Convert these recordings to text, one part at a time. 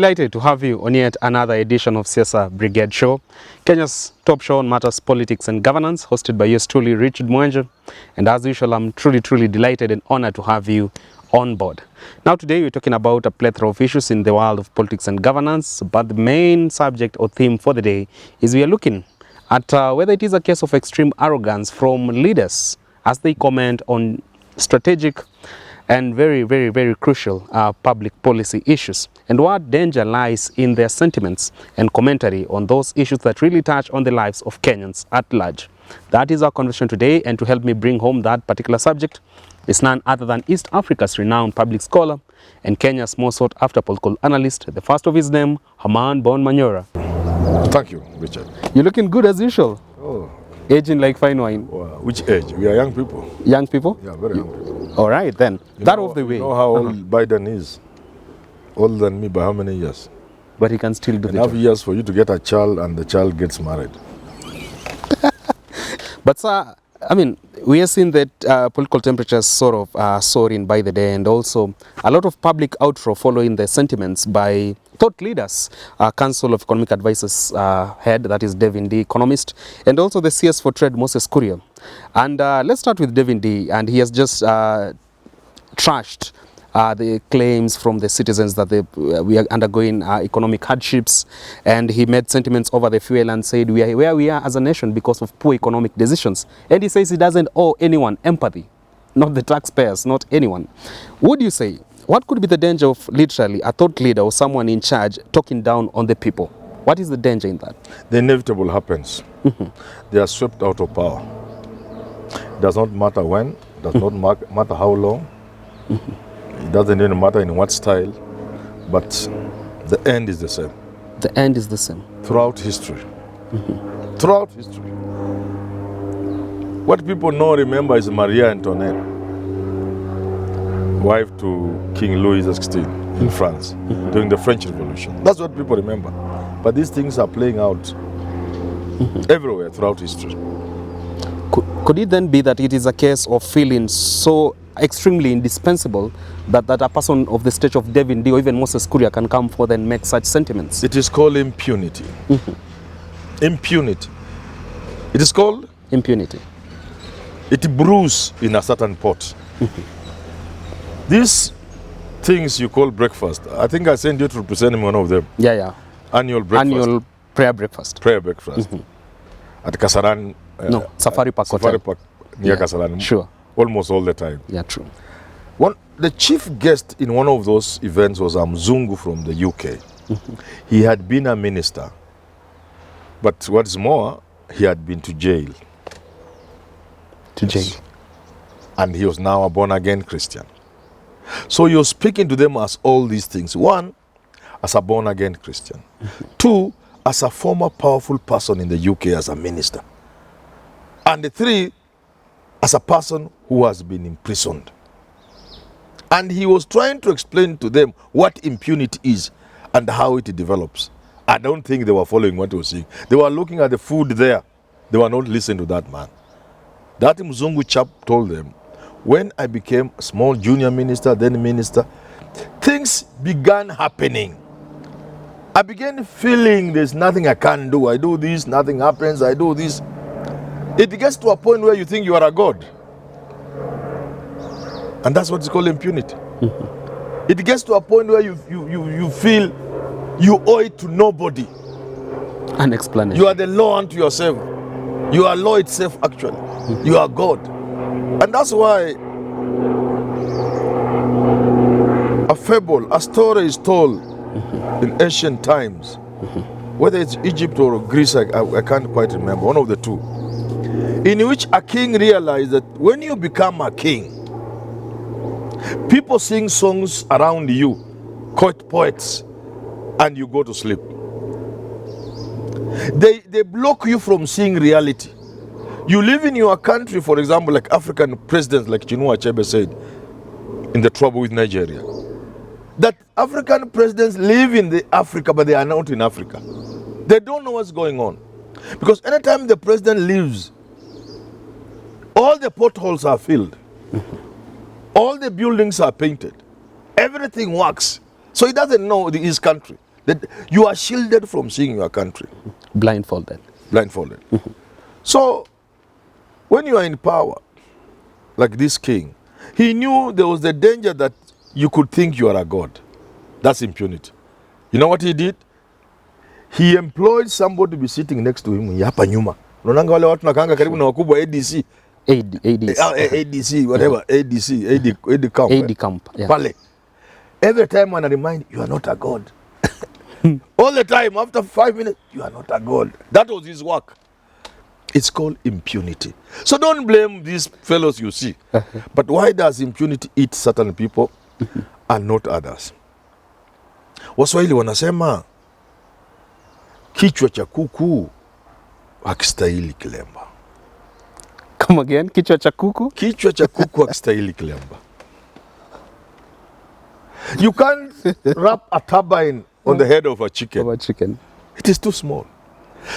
delighted to have you on yet another edition of Siasa Brigade Show, Kenya's top show on matters, politics and governance, hosted by yours truly, Richard Mwenje. And as usual, I'm truly delighted and honored to have you on board. Now today we're talking about a plethora of issues in the world of politics and governance, but the main subject or theme for the day is we are looking at whether it is a case of extreme arrogance from leaders as they comment on strategic and very crucial public policy issues, and what danger lies in their sentiments and commentary on those issues that really touch on the lives of Kenyans at large. That is our conversation today, and to help me bring home that particular subject is none other than East Africa's renowned public scholar and Kenya's most sought after political analyst, the first of his name, Herman Manyora. Thank you, Richard. You're looking good as usual. Oh. Aging like fine wine. Which age? We are young people. Young people? Yeah, very young people. All right, then. That off the way. You know how old Biden is? Older than me by how many years? But he can still do the job. Enough years for you to get a child and the child gets married. But sir, I mean, we have seen that political temperatures sort of soaring by the day, and also a lot of public outroar following the sentiments by thought leaders, Council of Economic Advisors head, that is Devin D, economist, and also the CS for Trade, Moses Kuria. And let's start with Devin D, and he has just trashed the claims from the citizens that we are undergoing economic hardships, and he made sentiments over the fuel and said we are where we are as a nation because of poor economic decisions. And he says he doesn't owe anyone empathy, not the taxpayers, not anyone. Would you say, what could be the danger of literally a thought leader or someone in charge talking down on the people? What is the danger in that? The inevitable happens. They are swept out of power. It does not matter when, does not matter how long. It doesn't even matter in what style, but the end is the same. The end is the same. Throughout history. Throughout history. What people remember is Maria Antoinette, wife to King Louis XVI in France during the French Revolution. That's what people remember. But these things are playing out everywhere throughout history. Could it then be that it is a case of feeling so extremely indispensable that a person of the stage of Devin D or even Moses Kuria can come forth and make such sentiments? It is called impunity. Impunity. It is called impunity. It brews in a certain pot. These things you call breakfast, I think I sent you to represent one of them. Yeah. Annual breakfast. Annual prayer breakfast. Prayer breakfast. At Kasaran. No, Safari Park Hotel. Safari Park near Kasaran. Sure. Almost all the time. Yeah, true. The chief guest in one of those events was Mzungu from the UK. He had been a minister, but what's more, he had been to jail. Jail. And he was now a born-again Christian. So you're speaking to them as all these things. One, as a born-again Christian. Two, as a former powerful person in the UK as a minister. And three, as a person who has been imprisoned. And he was trying to explain to them what impunity is and how it develops. I don't think they were following what he was saying. They were looking at the food there. They were not listening to that man. That Mzungu chap told them, when I became a small junior minister, then minister, things began happening. I began feeling there's nothing I can do. I do this, nothing happens, I do this. It gets to a point where you think you are a god. And that's what is called impunity. It gets to a point where you feel you owe it to nobody. An explanation. You are the law unto yourself. You are law itself, actually. You are God. And that's why a fable, a story is told in ancient times. Whether it's Egypt or Greece, I can't quite remember, one of the two. In which a king realized that when you become a king, people sing songs around you, quote poets, and you go to sleep. They block you from seeing reality. You live in your country, for example, like African presidents like Chinua Achebe said in The Trouble with Nigeria, that African presidents live in Africa, but they are not in Africa. They don't know what's going on. Because anytime the president leaves, all the potholes are filled. All the buildings are painted. Everything works. So he doesn't know his country. That you are shielded from seeing your country. Blindfolded. Blindfolded. So, when you are in power, like this king, he knew there was the danger that you could think you are a god. That's impunity. You know what he did? He employed somebody to be sitting next to him. Hapa nyuma. Unaonanga wale watu nakanga karibu na wakubwa ADC. ADC, whatever, AD camp. AD camp, yeah. Pale. Every time when I remind you are not a god. All the time, after 5 minutes, you are not a god. That was his work. It's called impunity. So don't blame these fellows you see. But why does impunity eat certain people and not others? Waswahili wanasema kichwa cha kuku hakistahili kilemba. Come again, kichwa cha kuku? Kichwa cha kuku hakistahili kilemba. You can't wrap a turbine on the head of a chicken. Of a chicken. It is too small.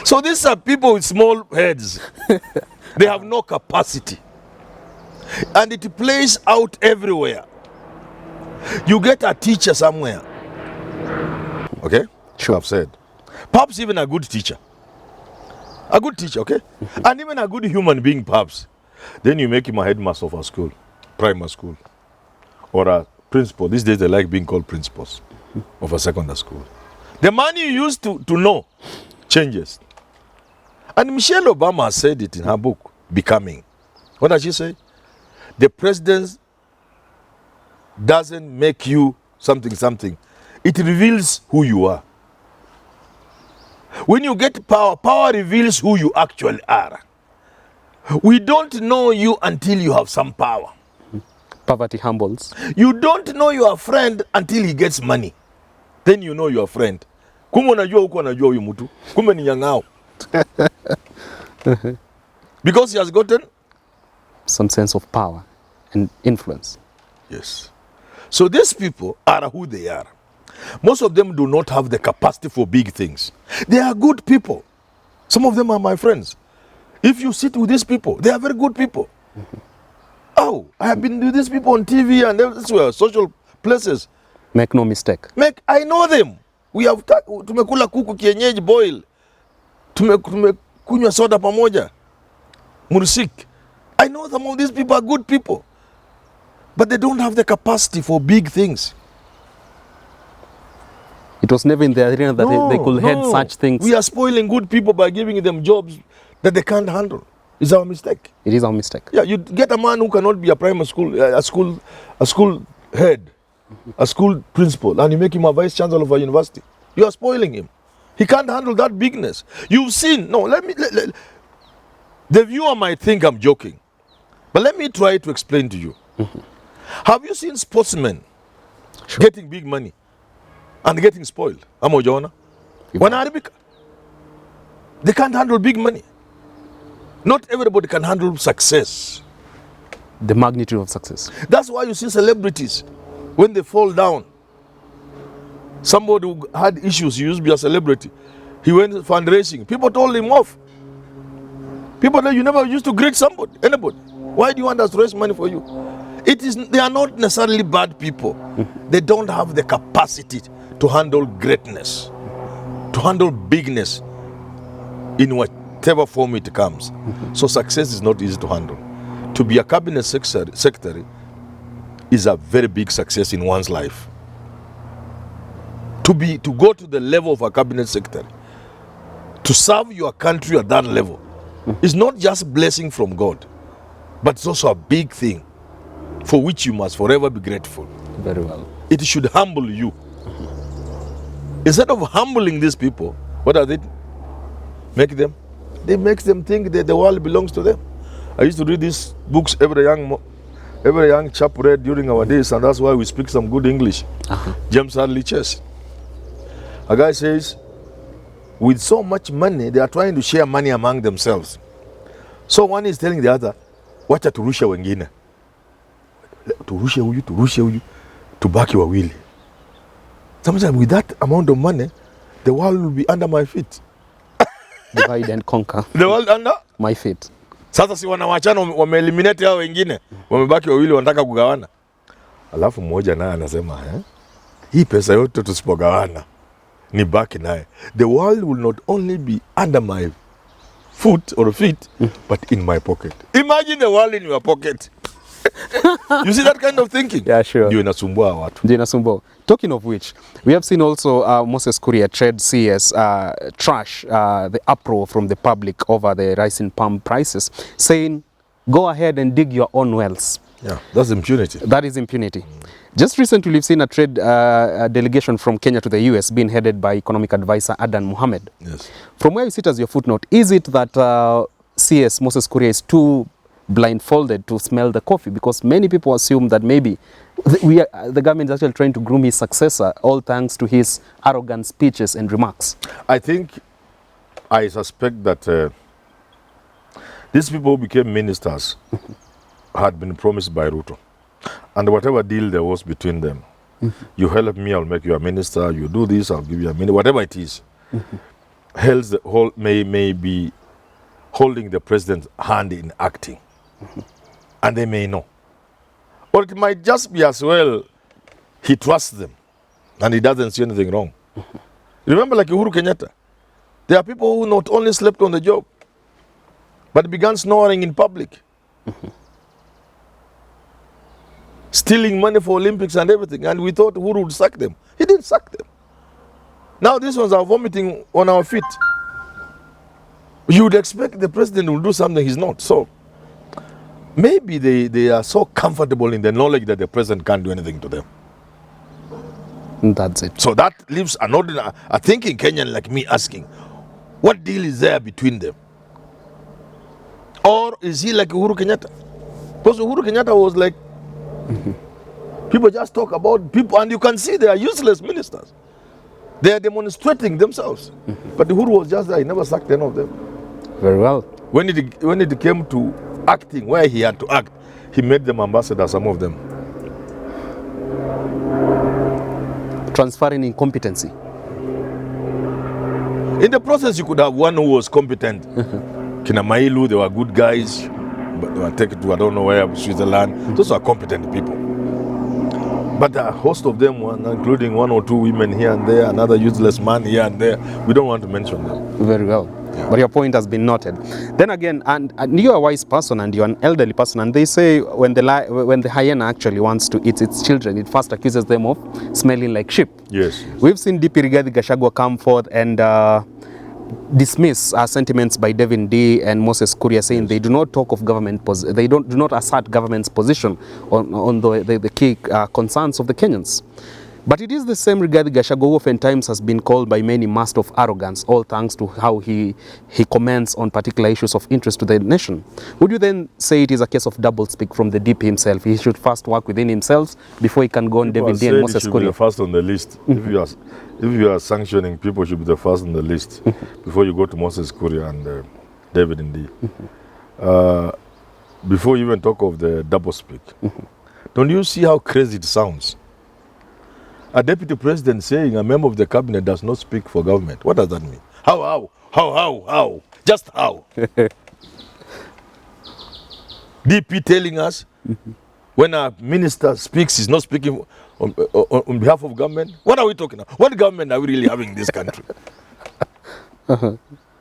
So these are people with small heads. They have no capacity. And it plays out everywhere. You get a teacher somewhere. Okay? Sure. I've said. Perhaps even a good teacher. A good teacher, okay? And even a good human being, perhaps. Then you make him a headmaster of a school, primary school, or a principal. These days they like being called principals of a secondary school. The man you used to know changes. And Michelle Obama said it in her book, Becoming. What does she say? The president doesn't make you something. It reveals who you are. When you get power, power reveals who you actually are. We don't know you until you have some power. Poverty humbles. You don't know your friend until he gets money. Then you know your friend. Kumbe unajua huko anajua huyu mtu. Kumbe ni nyang'ao. Because he has gotten some sense of power and influence. Yes. So these people are who they are. Most of them do not have the capacity for big things. They are good people. Some of them are my friends. If you sit with these people, they are very good people. Oh, I have been with these people on TV and elsewhere, social places. Make no mistake. I know them. We have tumekula kuku kienyeji boil. Tumekunywa soda pamoja. Mursik. I know some of these people are good people. But they don't have the capacity for big things. It was never in their arena that they could head such things. We are spoiling good people by giving them jobs that they can't handle. It's our mistake. It is our mistake. Yeah, you get a man who cannot be a primary school, a school head, a school principal, and you make him a vice chancellor of a university. You are spoiling him. He can't handle that bigness. You've seen. No, the viewer might think I'm joking, but let me try to explain to you. Have you seen sportsmen getting big money and getting spoiled? Amo Jona? Wanaharibika. They can't handle big money. Not everybody can handle success. The magnitude of success. That's why you see celebrities, when they fall down. Somebody who had issues, he used to be a celebrity. He went fundraising. People told him off. People said, you never used to greet anybody. Why do you want us to raise money for you? They are not necessarily bad people. They don't have the capacity to handle greatness, to handle bigness in whatever form it comes. So success is not easy to handle. To be a cabinet secretary is a very big success in one's life. To go to the level of a cabinet secretary, to serve your country at that level, is not just blessing from God, but it's also a big thing for which you must forever be grateful. Very well. It should humble you. Instead of humbling these people, what do they make them? They make them think that the world belongs to them. I used to read these books every young chap read during our days, and that's why we speak some good English. James Hadley Chess. A guy says, with so much money, they are trying to share money among themselves. So one is telling the other, wacha turushe wengine. Turushe huyu, tubaki wawili. Sometimes with that amount of money, the world will be under my feet. Divide and conquer. The world under? My feet. Sasa si wanawachana wameeliminate hao wengine, wamebaki wawili wanataka kugawana. Alafu mmoja naye anasema, hii pesa yote tusipogawana nibaki naye. The world will not only be under my foot or feet, but in my pocket. Imagine the world in your pocket. You see that kind of thinking? Yeah, sure. Ndio inasumbua watu. Ndio inasumbua. Talking of which, we have seen also Moses Kuria trade CS trash the uproar from the public over the rising palm prices, saying, go ahead and dig your own wells. Yeah, that's impunity. That is impunity. Just recently, we've seen a trade delegation from Kenya to the US being headed by economic advisor Adan Mohamed. Yes. From where you sit as your footnote, is it that CS Moses Kuria is too blindfolded to smell the coffee? Because many people assume that maybe the government is actually trying to groom his successor, all thanks to his arrogant speeches and remarks. I suspect that these people who became ministers had been promised by Ruto. And whatever deal there was between them, you help me, I'll make you a minister, you do this, I'll give you a minister, whatever it is, held the whole, may be holding the president's hand in acting. And they may know. Or it might just be as well, he trusts them and he doesn't see anything wrong. Remember, like Uhuru Kenyatta, there are people who not only slept on the job, but began snoring in public. Stealing money for Olympics and everything, and we thought Uhuru would sack them. He didn't sack them. Now these ones are vomiting on our feet. You would expect the president will do something he's not. So maybe they are so comfortable in the knowledge that the president can't do anything to them. That's it. So that leaves an ordinary, a thinking Kenyan like me asking, what deal is there between them? Or is he like Uhuru Kenyatta? Because Uhuru Kenyatta was like, people just talk about people, and you can see they are useless ministers. They are demonstrating themselves. But Uhuru was just there, he never sacked any of them. Very well. When it came to acting, where he had to act, he made them ambassadors, some of them. Transferring incompetency. In the process, you could have one who was competent. Kina Mailu, they were good guys, but they were taken to I don't know where, Switzerland. Those are competent people. But a host of them, including one or two women here and there, another useless man here and there, we don't want to mention them. Very well. Yeah. But your point has been noted. Then again, and you're a wise person and you're an elderly person, and they say when the hyena actually wants to eat its children, it first accuses them of smelling like sheep. Yes. We've seen DP Rigathi Gachagua come forth and dismiss sentiments by Devin D and Moses Kuria, saying they do not talk of government, they do not assert government's position on the key concerns of the Kenyans. But it is the same Rigathi Gachagua who oftentimes has been called by many master of arrogance, all thanks to how he comments on particular issues of interest to the nation. Would you then say it is a case of doublespeak from the DP himself? He should first work within himself before he can go on Devin D and Moses Kuria? Be the first on the list. If you are sanctioning, people should be the first on the list before you go to Moses Kuria and David Ndi. Before you even talk of the doublespeak, don't you see how crazy it sounds? A deputy president saying a member of the cabinet does not speak for government. What does that mean? How? Just how? DP telling us when a minister speaks, he's not speaking on behalf of government. What are we talking about? What government are we really having in this country?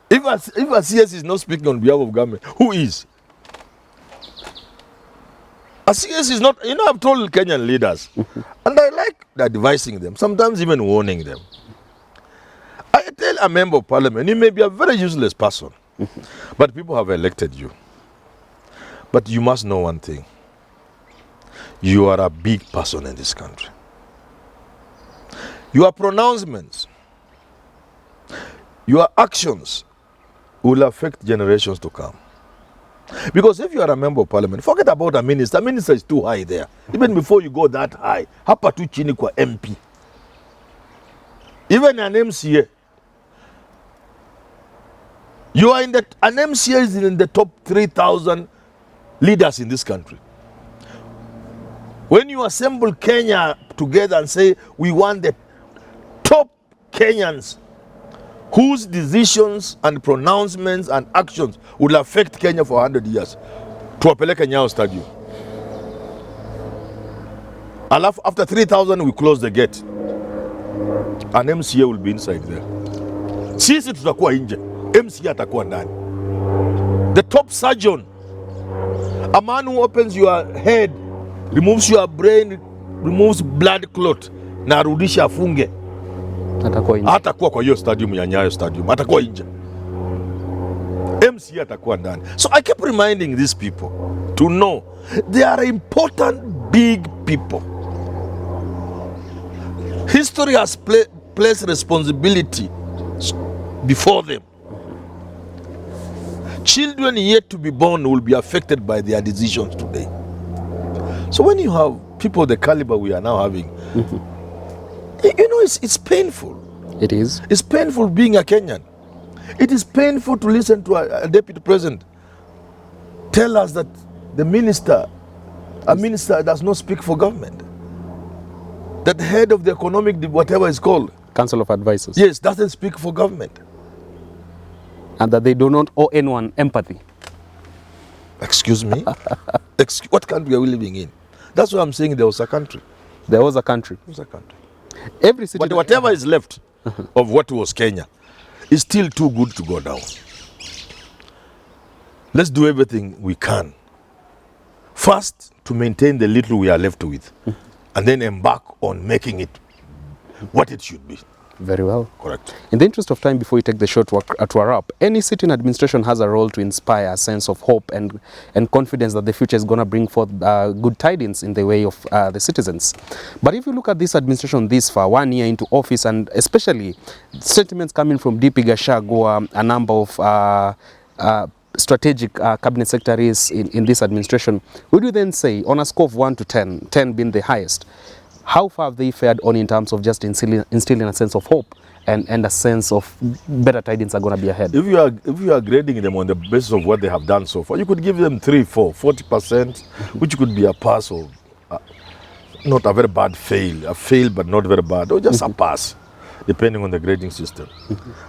If a CS is not speaking on behalf of government, who is? A CS is not, I've told Kenyan leaders, and I like advising them, sometimes even warning them. I tell a member of parliament, you may be a very useless person, but people have elected you. But you must know one thing. You are a big person in this country. Your pronouncements, your actions will affect generations to come. Because if you are a member of parliament, forget about a minister. A minister is too high there. Even before you go that high, hapa tu chini kwa MP. Even an MCA. An MCA is in the top 3,000 leaders in this country. When you assemble Kenya together and say, we want the top Kenyans whose decisions and pronouncements and actions will affect Kenya for 100 years. Tuwapeleke Nyayo Stadium. After 3,000, we close the gate. An MCA will be inside there. Sisi tutakuwa nje, MCA atakuwa ndani. The top surgeon, a man who opens your head, removes your brain, removes blood clot, na arudisha afunge, atakuwa kwa hiyo stadium ya Nyayo Stadium, atakuwa nje. MCA atakuwa ndani. So I keep reminding these people to know they are important big people. History has placed responsibility before them. Children yet to be born will be affected by their decisions today. So when you have people the caliber we are now having, you know, it's painful. It is. It's painful being a Kenyan. It is painful to listen to a deputy president tell us that a minister does not speak for government. That the head of the economic, whatever it's called, Council of Advisors. Yes, doesn't speak for government. And that they do not owe anyone empathy. Excuse me? What country are we living in? That's why I'm saying there was a country. There was a country. There was a country. Every city. But whatever is left of what was Kenya is still too good to go down. Let's do everything we can. First, to maintain the little we are left with, and then embark on making it what it should be. Very well. Correct. In the interest of time, before we take the show to a wrap, any sitting administration has a role to inspire a sense of hope and confidence that the future is going to bring forth good tidings in the way of the citizens. But if you look at this administration this far, 1 year into office, and especially statements coming from DP Gachagua, a number of strategic cabinet secretaries in this administration, would you then say, on a score of 1 to 10, 10 being the highest, how far have they fared on in terms of just instilling a sense of hope and a sense of better tidings are going to be ahead? If you are grading them on the basis of what they have done so far, you could give them 3, 4, 40%, which could be a pass or not a very bad fail, a fail but not very bad, or just a pass, depending on the grading system.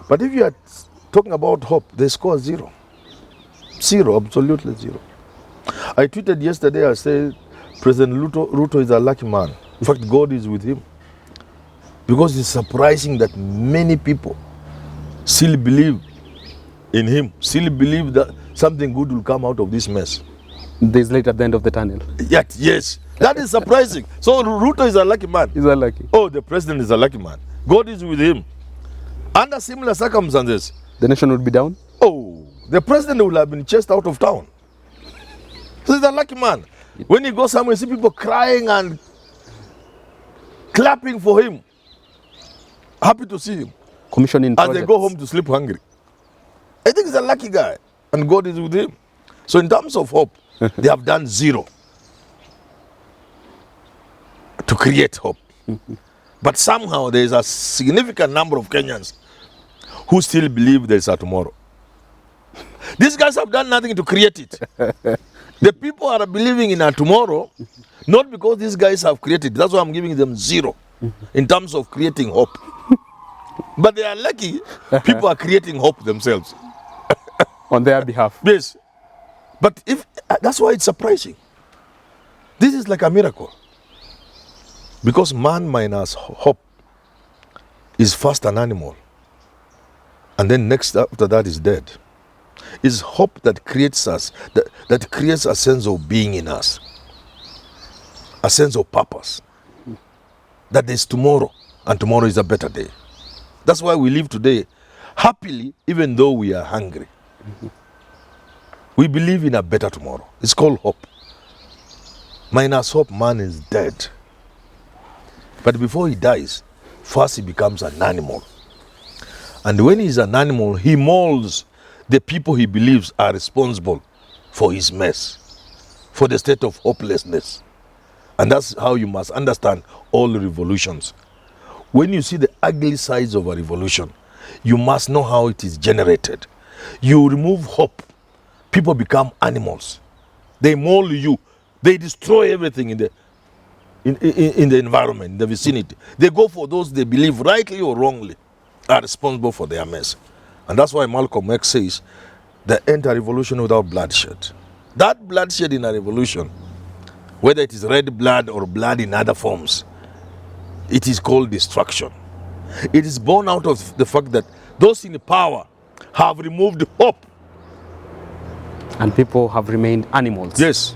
But if you are talking about hope, they score 0. 0, absolutely 0. I tweeted yesterday, I said, President Ruto is a lucky man. In fact, God is with him. Because it's surprising that many people still believe in him, still believe that something good will come out of this mess. There's light at the end of the tunnel. Yet, yes. That is surprising. So Ruto is a lucky man. He's a lucky. Oh, the president is a lucky man. God is with him. Under similar circumstances, the nation would be down? Oh, the president will have been chased out of town. So he's a lucky man. When he goes somewhere, you see people crying and clapping for him. Happy to see him. Commissioning as projects. They go home to sleep hungry. I think he's a lucky guy. And God is with him. So in terms of hope, they have done 0 to create hope. But somehow there is a significant number of Kenyans who still believe there is a tomorrow. These guys have done nothing to create it. The people are believing in a tomorrow, not because these guys have created. That's why I'm giving them 0 in terms of creating hope. But they are lucky people are creating hope themselves. On their behalf. Yes. But that's why it's surprising. This is like a miracle. Because man minus hope is first an animal. And then next after that is dead. It's hope that creates us, that creates a sense of being in us. A sense of purpose. That there's tomorrow, and tomorrow is a better day. That's why we live today happily, even though we are hungry. We believe in a better tomorrow. It's called hope. Minus hope, man is dead. But before he dies, first he becomes an animal. And when he's an animal, he molds the people he believes are responsible for his mess, for the state of hopelessness. And that's how you must understand all revolutions. When you see the ugly sides of a revolution, you must know how it is generated. You remove hope, people become animals. They mold you. They destroy everything in the environment, in the vicinity. They go for those they believe, rightly or wrongly, are responsible for their mess. And that's why Malcolm X says, there ain't a revolution without bloodshed. That bloodshed in a revolution, whether it is red blood or blood in other forms, it is called destruction. It is born out of the fact that those in power have removed hope. And people have remained animals. Yes.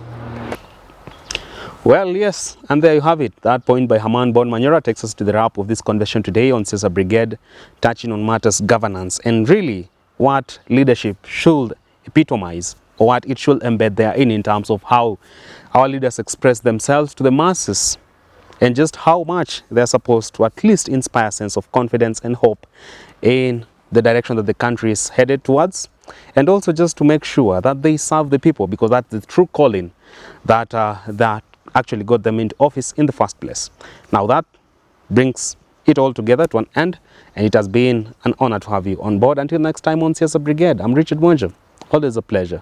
Well, yes, and there you have it. That point by Herman Manyora takes us to the wrap of this conversation today on Siasa Brigade, touching on matters governance and really what leadership should epitomize or what it should embed therein in terms of how our leaders express themselves to the masses and just how much they're supposed to at least inspire a sense of confidence and hope in the direction that the country is headed towards, and also just to make sure that they serve the people, because that's the true calling that actually got them into office in the first place. Now that brings it all together to an end, and it has been an honor to have you on board. Until next time on Siasa Brigade, I'm Richard Mwanjo. Always a pleasure.